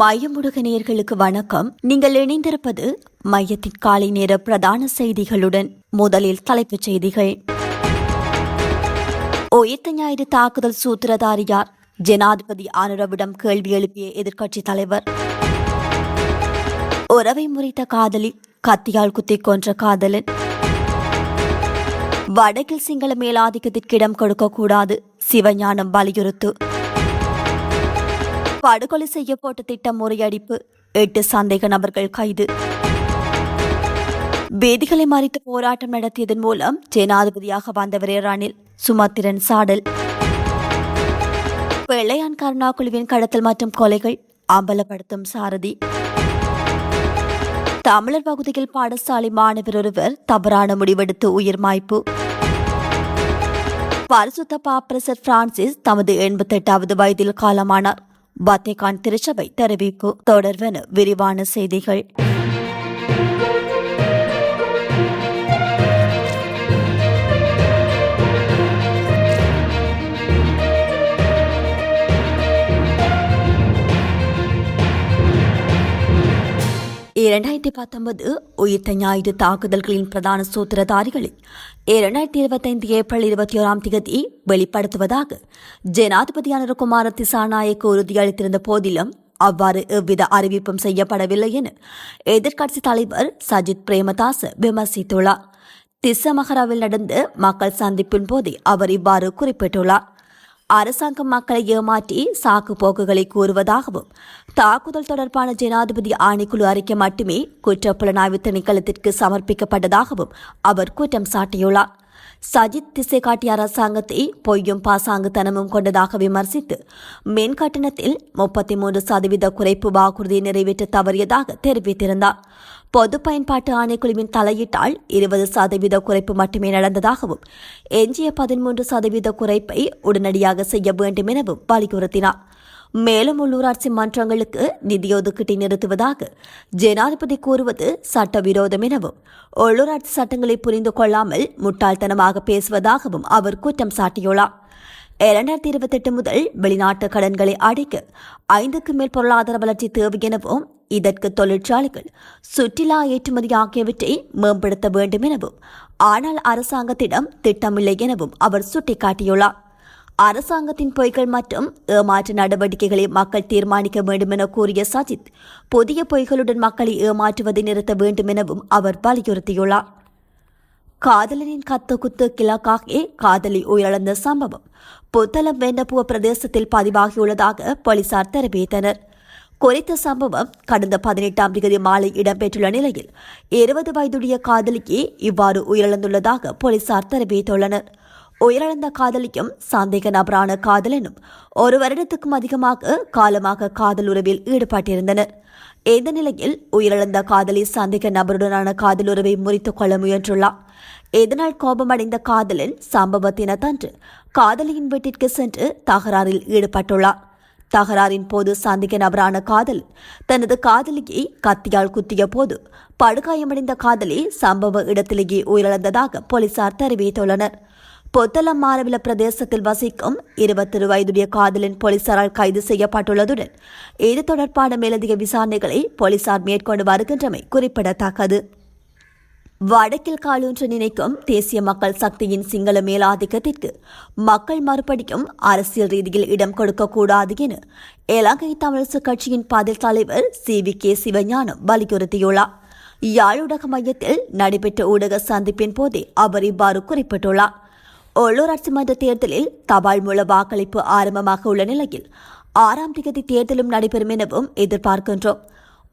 மையமுடுக நேயர்களுக்கு வணக்கம். நீங்கள் இணைந்திருப்பது மையத்தின் காலை நேர பிரதான செய்திகளுடன். முதலில் தலைப்புச் செய்திகள். உயிர்த்த ஞாயிறு தாக்குதல் சூத்திரதாரி யார்? ஜனாதிபதி ஆனுரவிடம் கேள்வி எழுப்பிய எதிர்க்கட்சித் தலைவர். உறவை முறித்த காதலி, கத்தியால் குத்திக் கொன்ற காதலன். வடக்கில் சிங்கள மேலாதிக்கத்திற்கு இடம் கொடுக்கக்கூடாது, சிவஞானம் வலியுறுத்து. படுகொலை செய்யப்பட்ட திட்டம் முறியடிப்பு, 8 சந்தேக நபர்கள் கைது. வேதிகளை மறித்து போராட்டம் நடத்தியதன் மூலம் ஜனாதிபதியாக வந்தவரே ரணில், சுமத்திரன் சாடல். வெள்ளையான் கருணா குழுவின் கடத்தல் மற்றும் கொலைகள் அம்பலப்படுத்தும் சாரதி. தமிழர் பகுதியில் பாடசாலை மாணவர் ஒருவர் தவறான முடிவெடுத்து உயிர் மாய்ப்பு. பரிசுத்த பாப்பரசர் பிரான்சிஸ் தமது 88வது வயதில் காலமானார். வத்திக்கான் திருச்சபை தெரிவிப்பு. தொடர்வன விரிவான செய்திகள். உயிர்த்த ஞாயிறு தாக்குதல்களின் பிரதான சூத்திரதாரிகளை 2025 ஏப்ரல் 21 வெளிப்படுத்துவதாக ஜனாதிபதி அனுரகுமார திசாநாயக்க உறுதியளித்திருந்த போதிலும் அவ்வாறு எவ்வித அறிவிப்பும் செய்யப்படவில்லை என எதிர்க்கட்சித் தலைவர் சஜித் பிரேமதாச விமர்சித்துள்ளார். திஸ்ஸமகராவில் நடந்த மக்கள் சந்திப்பின் போதே அவர் இவ்வாறு குறிப்பிட்டுள்ளார். அரசாங்கம் மக்களை ஏமாற்றி சாக்கு போக்குகளை கூறுவதாகவும் தாக்குதல் தொடர்பான ஜனாதிபதி ஆணைக்குழு அறிக்கை மட்டுமே குற்றப்புலனாய்வு திணைக்களத்திற்கு சமர்ப்பிக்கப்பட்டதாகவும் அவர் குற்றம் சாட்டியுள்ளார். சஜித் திசை காட்டிய அரசாங்கத்தை பொய்யும் பாசாங்குத்தனமும் கொண்டதாக விமர்சித்து மின் கட்டணத்தில் 33% குறைப்பு வாக்குறுதியை நிறைவேற்ற தவறியதாக தெரிவித்திருந்தார். பொது பயன்பாட்டு ஆணைக்குழுவின் தலையீட்டால் 20% குறைப்பு மட்டுமே நடந்ததாகவும் எஞ்சிய 13% குறைப்பை உடனடியாக செய்ய வேண்டும் எனவும் வலியுறுத்தினார். மேலும் உள்ளூராட்சி மன்றங்களுக்கு நிதி ஒதுக்கீட்டை நிறுத்துவதாக ஜனாதிபதி கூறுவது சட்டவிரோதம் எனவும் உள்ளூராட்சி சட்டங்களை புரிந்து கொள்ளாமல் முட்டாள்தனமாக பேசுவதாகவும் அவர் குற்றம் சாட்டியுள்ளார். 2028 முதல் வெளிநாட்டு கடன்களை அடைக்க 5க்கு மேல் பொருளாதார வளர்ச்சி தேவை எனவும் இதற்கு தொழிற்சாலைகள், சுற்றுலா ஏற்றுமதி ஆகியவற்றை மேம்படுத்த வேண்டும் எனவும் ஆனால் அரசாங்கத்திடம் திட்டமில்லை எனவும் அவர் சுட்டிக்காட்டியுள்ளார். அரசாங்கத்தின் பொய்கள் மற்றும் ஏமாற்று நடவடிக்கைகளை மக்கள் தீர்மானிக்க வேண்டும் என கூறிய சஜித் புதிய பொய்களுடன் மக்களை ஏமாற்றுவதை நிறுத்த வேண்டும் எனவும் அவர் வலியுறுத்தியுள்ளார். காதலனின் கத்து குத்து கிழக்காக காதலி உயிரிழந்த சம்பவம் புத்தளம் வெண்ணப்புவ பிரதேசத்தில் பதிவாகியுள்ளதாக போலீசார் தெரிவித்தனர். குறித்த சம்பவம் கடந்த 18ஆம் தேதி மாலை இடம்பெற்றுள்ள நிலையில் 20 வயதுடைய காதலிக்கு இவ்வாறு உயிரிழந்துள்ளதாக போலீசார் தெரிவித்துள்ளனர். உயிரிழந்த காதலிக்கும் சந்தேக நபரான காதலனும் 1 வருடத்துக்கும் அதிகமாக காலமாக காதல் உறவில் ஈடுபட்டிருந்தனர். இந்த நிலையில் உயிரிழந்த காதலி சந்தேக நபருடனான காதல் உறவை முறித்துக் கொள்ள முயன்றுள்ளார். இதனால் கோபமடைந்த காதலன் சம்பவத்தினத்தன்று காதலியின் வீட்டிற்கு சென்று தகராறில் ஈடுபட்டுள்ளார். தகராறின் போது சந்தேக நபரான காதலன் தனது காதலியை கத்தியால் குத்திய போது படுகாயமடைந்த காதலி சம்பவ இடத்திலேயே உயிரிழந்ததாக போலீசார் தெரிவித்துள்ளனர். பொத்தளம் மாரவில பிரதேசத்தில் வசிக்கும் 21 வயதுடைய காதலன் போலீசாரால் கைது செய்யப்பட்டுள்ளதுடன் இது தொடர்பான மேலதிக விசாரணைகளை போலீசார் மேற்கொண்டு வருகின்றமை குறிப்பிடத்தக்கது. வடக்கில் காலூன்று நினைக்கும் தேசிய மக்கள் சக்தியின் சிங்கள மேலாதிக்கத்திற்கு மக்கள் மறுபடியும் அரசியல் ரீதியில் இடம் கொடுக்கக்கூடாது என இலங்கை தமிழரசு கட்சியின் பதில் தலைவர் CVK சிவஞானம் வலியுறுத்தியுள்ளார். யாழ் மையத்தில் நடைபெற்ற ஊடக சந்திப்பின் போதே அவர் இவ்வாறு குறிப்பிட்டுள்ளார். உள்ளூராட்சி மன்ற தேர்தலில் தபால் மூல வாக்களிப்பு ஆரம்பமாக உள்ள நிலையில் 6ஆம் தேதி தேர்தலும் நடைபெறும் எனவும் எதிர்பார்க்கின்றோம்.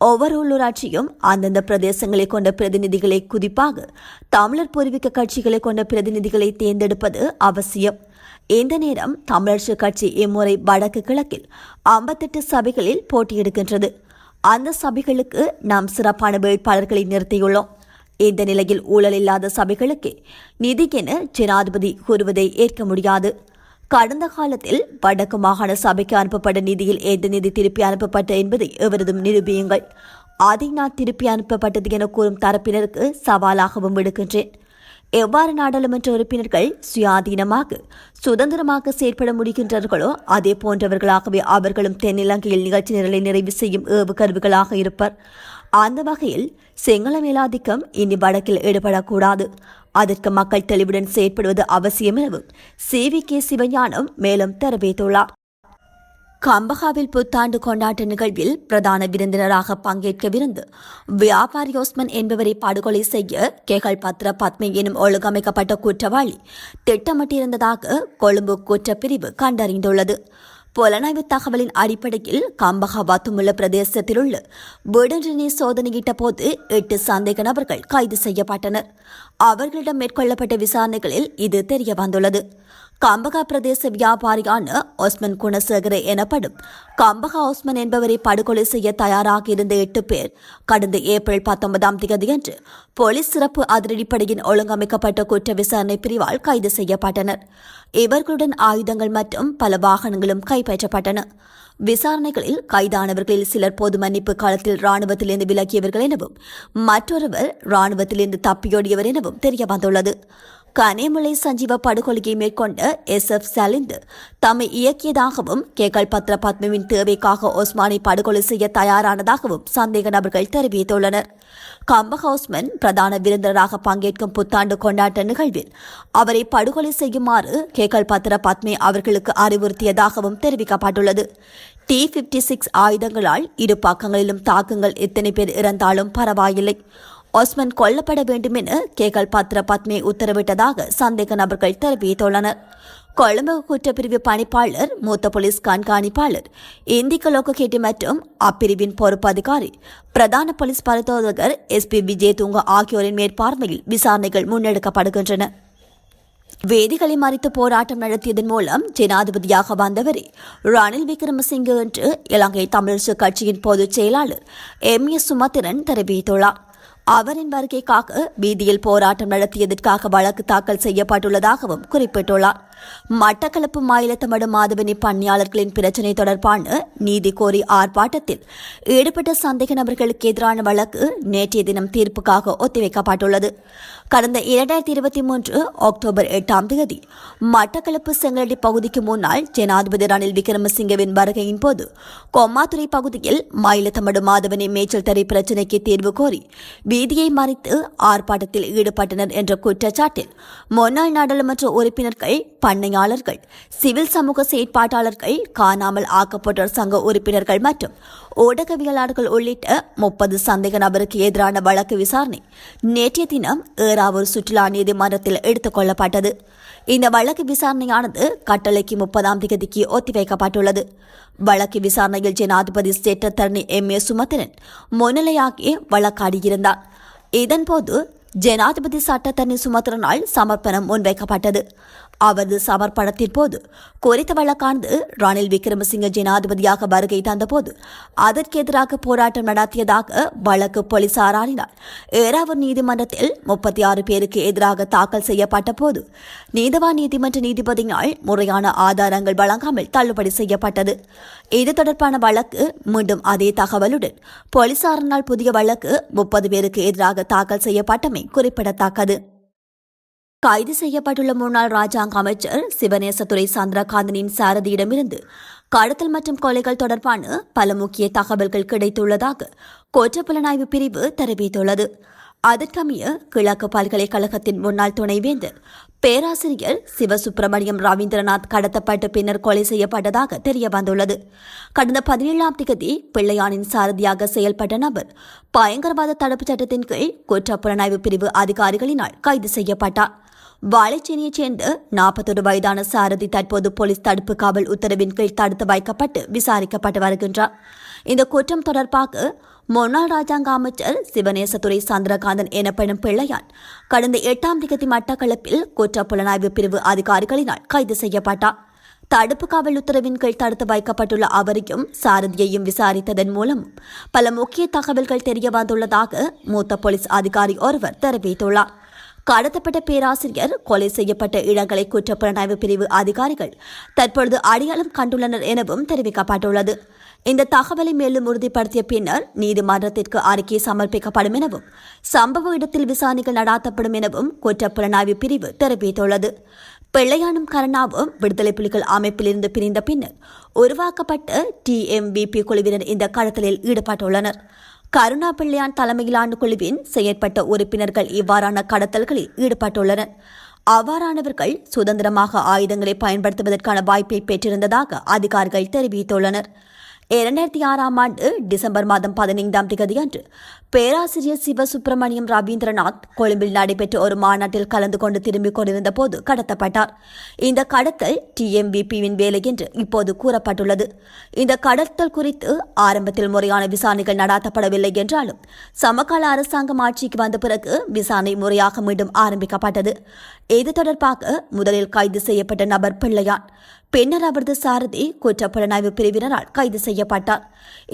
ஒவ்வொரு உள்ளூராட்சியும் அந்தந்த பிரதேசங்களை கொண்ட பிரதிநிதிகளை, குறிப்பாக தமிழர் பூர்வீக கட்சிகளை கொண்ட பிரதிநிதிகளை தேர்ந்தெடுப்பது அவசியம். இந்த நேரம் தமிழரசு கட்சி இம்முறை வடக்கு கிழக்கில் 58 சபைகளில் போட்டியிடுகின்றது. அந்த சபைகளுக்கு நாம் சிறப்பான வேட்பாளர்களை நிறுத்தியுள்ளோம். இந்த நிலையில் ஊழல் இல்லாத சபைகளுக்கு நிதி என ஜனாதிபதி கூறுவதை ஏற்க முடியாது. கடந்த காலத்தில் வடக்கு மாகாண சபைக்கு அனுப்பப்பட்ட நிதியில் எந்த நிதி திருப்பி அனுப்பப்பட்ட என்பதை எவரதும் நிரூபியுங்கள். அதை நான் திருப்பி அனுப்பப்பட்டது என கூறும் தரப்பினருக்கு சவாலாகவும் விடுக்கின்றேன். எவ்வாறு நாடாளுமன்ற உறுப்பினர்கள் சுயாதீனமாக சுதந்திரமாக செயற்பட முடிகின்றார்களோ அதே போன்றவர்களாகவே அவர்களும் தென்னிலங்கையில் நிகழ்ச்சி நிரலை நிறைவு செய்யும் ஏவுகருவிகளாக இருப்பர். அந்த வகையில் சிங்கள மேலாதிக்கம் இனி வடக்கில் ஈடுபடக்கூடாது. அதற்கு மக்கள் தெளிவுடன் செயற்படுவது அவசியம் எனவும் CVK சிவஞானம் மேலும் தெரிவித்துள்ளார். கம்பஹாவில் புத்தாண்டு கொண்டாட்ட நிகழ்வில் பிரதான விருந்தினராக பங்கேற்கவிருந்து வியாபாரி ஓஸ்மன் என்பவரை படுகொலை செய்ய கேகல் பத்ர பத்மை எனும் ஒழுங்கமைக்கப்பட்ட குற்றவாளி திட்டமிட்டிருந்ததாக கொழும்பு குற்றப்பிரிவு கண்டறிந்துள்ளது. புலனாய்வு தகவலின் அடிப்படையில் கம்பஹா வத்துமுல்ல பிரதேசத்தில் உள்ள வீடொன்றினை சோதனையிட்ட போது 8 சந்தேக நபர்கள் கைது செய்யப்பட்டனர். அவர்களிடம் மேற்கொள்ளப்பட்ட விசாரணைகளில் இது தெரிய வந்துள்ளது. கம்பகா பிரதேச வியாபாரியான ஒஸ்மன் குணசேகர எனப்படும் கம்பகா ஒஸ்மன் என்பவரை படுகொலை செய்ய தயாராக இருந்த 8 பேர் கடந்த ஏப்ரல் 19ஆம் தேதியன்று போலீஸ் சிறப்பு அதிரடிப்படையின் ஒழுங்கமைக்கப்பட்ட குற்ற விசாரணை பிரிவால் கைது செய்யப்பட்டனர். இவர்களுடன் ஆயுதங்கள் மற்றும் பல வாகனங்களும் கைப்பற்றப்பட்டன. விசாரணைகளில் கைதானவர்களில் சிலர் பொது மன்னிப்பு காலத்தில் ராணுவத்திலிருந்து விலகியவர்கள் எனவும் மற்றொருவர் ராணுவத்திலிருந்து தப்பியோடியவர் எனவும் தெரியவந்துள்ளது. கனேமுலை சஞ்சீவ படுகொலையை மேற்கொண்ட SF சலிந்து தம்மை இயக்கியதாகவும் கேகல் பத்ர பத்மவின் தேவைக்காக ஒஸ்மானை படுகொலை செய்ய தயாரானதாகவும் சந்தேக நபர்கள் தெரிவித்துள்ளனர். கம்பஹா ஒஸ்மன் பிரதான விருந்தினராக பங்கேற்கும் புத்தாண்டு கொண்டாட்ட நிகழ்வில் அவரை படுகொலை செய்யுமாறு கேகல் பத்ர பத்மே அவர்களுக்கு அறிவுறுத்தியதாகவும் தெரிவிக்கப்பட்டுள்ளது. T-56 ஆயுதங்களால் இரு பக்கங்களிலும் தாக்குங்கள் எத்தனை பேர் இறந்தாலும் பரவாயில்லை, ஒஸ்மன் கொல்லப்பட வேண்டும் என கேகல் பத்ர பத்மே உத்தரவிட்டதாக சந்தேக நபர்கள் தெரிவித்துள்ளனர். கொழும்பு குற்றப்பிரிவு பணிப்பாளர், மூத்த போலீஸ் கண்காணிப்பாளர், இந்திக்க லோககேட்டி மற்றும் அப்பிரிவின் பொறுப்பு அதிகாரி, பிரதான போலீஸ் பரிதோதகர் SP விஜயதுங்க ஆகியோரின் மேற்பார்வையில் விசாரணைகள் முன்னெடுக்கப்படுகின்றன. வேதிகளை மறித்து போராட்டம் நடத்தியதன் மூலம் ஜனாதிபதியாக வந்தவரே ரணில் விக்ரமசிங்கே என்று இலங்கை தமிழரசு கட்சியின் பொதுச் செயலாளர் MS சுமத்திரன் தெரிவித்துள்ளார். அவரின் வருகைக்காக வீதியில் போராட்டம் நடத்தியதற்காக வழக்கு தாக்கல் செய்யப்பட்டுள்ளதாகவும் குறிப்பிட்டுள்ளார். மட்டக்களப்பு மாயிலத்தமடு மாதவனி பணியாளர்களின் பிரச்சினை தொடர்பான நீதி கோரி ஆர்ப்பாட்டத்தில் ஈடுபட்ட சந்தேக நபர்களுக்கு எதிரான வழக்கு நேற்றைய தினம் தீர்ப்புக்காக ஒத்திவைக்கப்பட்டுள்ளது. கடந்த 2023 அக்டோபர் 8ஆம் தேதி மட்டக்களப்பு செங்கலடி பகுதிக்கு முன்னால் ஜனாதிபதி ரணில் விக்ரமசிங்கவின் வருகையின் போது கொம்மாத்துறை பகுதியில் மாயிலத்தமடு மாதவனி மேய்ச்சல் தறி பிரச்சினைக்கு தீர்வு கோரி வீதியை மறித்து ஆர்ப்பாட்டத்தில் ஈடுபட்டனர் என்ற குற்றச்சாட்டில் முன்னாள் நாடாளுமன்ற உறுப்பினர்கள், பண்ணையாளர்கள், சிவில் சமூக செயற்பாட்டாளர்கள், காணாமல் ஆக்கப்பட்டோர் சங்க உறுப்பினர்கள் மற்றும் ஊடகவியலாளர்கள் உள்ளிட்ட 30 சந்தேக நபருக்கு எதிரான வழக்கு விசாரணை நேற்றைய தினம் ஏறாவூர் சுற்றுலா நீதிமன்றத்தில் எடுத்துக் கொள்ளப்பட்டது. இந்த வழக்கு விசாரணையானது கட்டளைக்கு 30ஆம் தேதிக்கு ஒத்திவைக்கப்பட்டுள்ளது. வழக்கு விசாரணையில் ஜனாதிபதி சட்டத்தரணி MS சுமத்திரன் முன்னிலையாகி வழக்காடியிருந்தார். இதன்போது ஜனாதிபதி சட்டத்தரணி சுமத்திரனால் சமர்ப்பணம் முன்வைக்கப்பட்டது. அவரது சமர்ப்பணத்தின் போது குறித்த வழக்கானது ரணில் விக்ரமசிங்க ஜனாதிபதியாக வருகை தந்தபோது அதற்கு எதிராக போராட்டம் நடத்தியதாக வழக்கு போலீசாரால் ஏறாவூர் நீதிமன்றத்தில் 36 பேருக்கு எதிராக தாக்கல் செய்யப்பட்ட போது நீதவான் நீதிமன்ற நீதிபதியினால் முறையான ஆதாரங்கள் வழங்காமல் தள்ளுபடி செய்யப்பட்டது. இது தொடர்பான வழக்கு மீண்டும் அதே தகவலுடன் போலீசாரினால் புதிய வழக்கு 30 பேருக்கு எதிராக தாக்கல் செய்யப்பட்டமை குறிப்பிடத்தக்கது. கைது செய்யப்பட்டுள்ள முன்னாள் ராஜாங்க அமைச்சர் சிவநேசதுரை சந்திரகாந்தனின் சாரதியிடமிருந்து கடத்தல் மற்றும் கொலைகள் தொடர்பான பல முக்கிய தகவல்கள் கிடைத்துள்ளதாக குற்றப்புலனாய்வு பிரிவு தெரிவித்துள்ளது. அதற்கமைய கிழக்கு பல்கலைக்கழகத்தின் முன்னாள் துணைவேந்தர் பேராசிரியர் சிவசுப்பிரமணியம் ரவீந்திரநாத் கடத்தப்பட்டு பின்னர் கொலை செய்யப்பட்டதாக தெரியவந்துள்ளது. கடந்த 17ஆம் தேதி பிள்ளையானின் சாரதியாக செயல்பட்ட நபர் பயங்கரவாத தடுப்புச் சட்டத்தின் கீழ் குற்றப்புலனாய்வு பிரிவு அதிகாரிகளினால் கைது செய்யப்பட்டார். வாழைச்சேனியைச் சேர்ந்த 41 வயதான சாரதி தற்போது போலீஸ் தடுப்பு காவல் உத்தரவின் கீழ் தடுத்து வைக்கப்பட்டு விசாரிக்கப்பட்டு வருகின்றார். இந்த குற்றம் தொடர்பாக முன்னாள் ராஜாங்க அமைச்சர் சிவநேசதுரை சந்திரகாந்தன் எனப்படும் பிள்ளையான் கடந்த 8ஆம் தேதி மட்டக்களப்பில் குற்றப்புலனாய்வு பிரிவு அதிகாரிகளினால் கைது செய்யப்பட்டார். தடுப்பு காவல் உத்தரவின் கீழ் தடுத்து வைக்கப்பட்டுள்ள அவரையும் சாரதியையும் விசாரித்ததன் மூலம் பல முக்கிய தகவல்கள் தெரியவந்துள்ளதாக மூத்த போலீஸ் அதிகாரி ஒருவர் தெரிவித்துள்ளார். கடத்தப்பட்ட பேராசிரியர் கொலை செய்யப்பட்ட இடங்களை குற்றப்புலனாய்வு பிரிவு அதிகாரிகள் தற்பொழுது அடையாளம் கண்டுள்ளனர் எனவும் தெரிவிக்கப்பட்டுள்ளது. இந்த தகவலை மேலும் உறுதிப்படுத்திய பின்னர் நீதிமன்றத்திற்கு அறிக்கை சமர்ப்பிக்கப்படும் எனவும் சம்பவ இடத்தில் விசாரணைகள் நடாத்தப்படும் எனவும் குற்றப்புலனாய்வு பிரிவு தெரிவித்துள்ளது. பிள்ளையானும் கருணாவும் விடுதலை புலிகள் அமைப்பிலிருந்து பிரிந்த பின்னர் உருவாக்கப்பட்ட TMVP குழுவினர் இந்த கடத்தலில் ஈடுபட்டுள்ளனர். கருணா பிள்ளையான் தலைமையிலான குழுவின் செயற்பட்ட உறுப்பினர்கள் இவ்வாறான கடத்தல்களில் ஈடுபட்டுள்ளனர். அவ்வாறானவர்கள் சுதந்திரமாக ஆயுதங்களை பயன்படுத்துவதற்கான வாய்ப்பை பெற்றிருந்ததாக அதிகாரிகள் தெரிவித்துள்ளனர். 2006 ஆண்டு டிசம்பர் மாதம் 15ஆம் தேதி அன்று பேராசிரியர் சிவசுப்பிரமணியம் ரவீந்திரநாத் கொழும்பில் நடைபெற்ற ஒரு மாநாட்டில் கலந்து கொண்டு திரும்பிக் கொண்டிருந்த போது கடத்தப்பட்டார். இந்த கடத்தல் TMVPவின் வேலை என்று இப்போது கூறப்பட்டுள்ளது. இந்த கடத்தல் குறித்து ஆரம்பத்தில் முறையான விசாரணைகள் நடாத்தப்படவில்லை என்றாலும் சமகால அரசாங்கம் ஆட்சிக்கு வந்த பிறகு விசாரணை முறையாக மீண்டும் ஆரம்பிக்கப்பட்டது. இது தொடர்பாக முதலில் கைது செய்யப்பட்ட நபர் பிள்ளையான், பின்னர் அவரது சாரதி குற்றப்புலனாய்வு பிரிவினரால் கைது செய்யப்பட்டார்.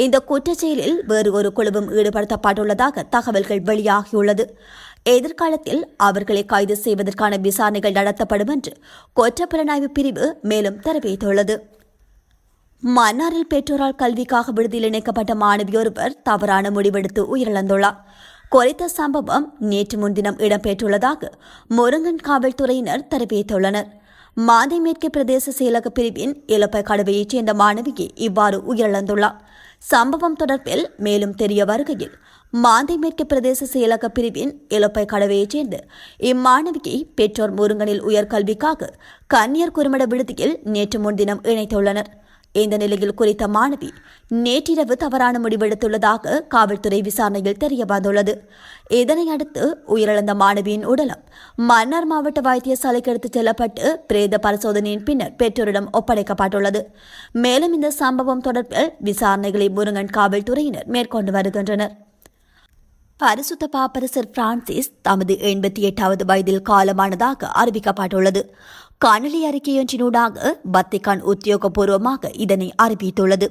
இந்த குற்றச்செயலில் வேறு ஒரு குழுவும் ஈடுபடுத்தப்பட்டுள்ளதாக தகவல்கள் வெளியாகியுள்ளது. எதிர்காலத்தில் அவர்களை கைது செய்வதற்கான விசாரணைகள் நடத்தப்படும் என்று குற்றப்புலனாய்வு பிரிவு மேலும் தெரிவித்துள்ளது. மன்னாரில் பெற்றோரால் கல்விக்காக விடுதியில் இணைக்கப்பட்ட மாணவியொருவர் தவறான முடிவெடுத்து உயிரிழந்துள்ளார். குறித்த சம்பவம் நேற்று முன்தினம் இடம்பெற்றுள்ளதாக முருங்கன் காவல்துறையினர் தெரிவித்துள்ளனர். மாந்தை மேற்கு பிரதேச செயலக பிரிவின் இலப்பை கடவையைச் சேர்ந்த மாணவியை இவ்வாறு உயிரிழந்துள்ளார். சம்பவம் தொடர்பில் மேலும் தெரிய வருகையில் மாந்தை மேற்கு பிரதேச செயலக பிரிவின் இலப்பை கடவையைச் சேர்ந்த இம்மாணவியை பெற்றோர் முருங்கனில் உயர்கல்விக்காக கன்னியர் குறுமட விடுதியில் நேற்று முன்தினம் இணைத்துள்ளனர். இந்த நிலையில் குறித்த மாணவி நேற்றிரவு தவறான முடிவெடுத்துள்ளதாக காவல்துறை விசாரணையில் தெரியவந்துள்ளது. இதனையடுத்து உயிரிழந்த மாணவியின் உடலம் மன்னார் மாவட்ட வைத்தியசாலைக்கு எடுத்துச் செல்லப்பட்டு பிரேத பரிசோதனையின் பின்னர் பெற்றோரிடம் ஒப்படைக்கப்பட்டுள்ளது. மேலும் இந்த சம்பவம் தொடர்பில் விசாரணைகளை முருங்கன் காவல்துறையினர் மேற்கொண்டு வருகின்றனர். பரிசுத்த பாப்பரசர் பிரான்சிஸ் தமது 88வது வயதில் காலமானதாக அறிவிக்கப்பட்டுள்ளது. காணொலி அறிக்கையொன்றினூடாக வத்திக்கான் உத்தியோகபூர்வமாக இதனை அறிவித்துள்ளது.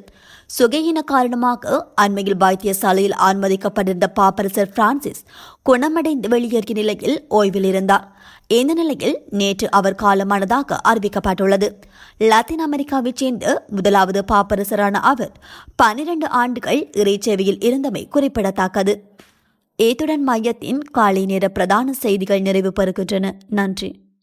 சுகையின காரணமாக அண்மையில் வைத்தியசாலையில் அனுமதிக்கப்பட்டிருந்த பாப்பரசர் பிரான்சிஸ் குணமடைந்து வெளியேறிய நிலையில் ஓய்வில் இருந்தார். இந்த நிலையில் நேற்று அவர் காலமானதாக அறிவிக்கப்பட்டுள்ளது. லத்தீன் அமெரிக்காவைச் சேர்ந்த முதலாவது பாப்பரசரான அவர் 12 ஆண்டுகள் இறைச்சேவையில் இருந்தமை குறிப்பிடத்தக்கது. இத்துடன் மையத்தின் காலை நேர பிரதான செய்திகள் நிறைவு பெறுகின்றன. நன்றி.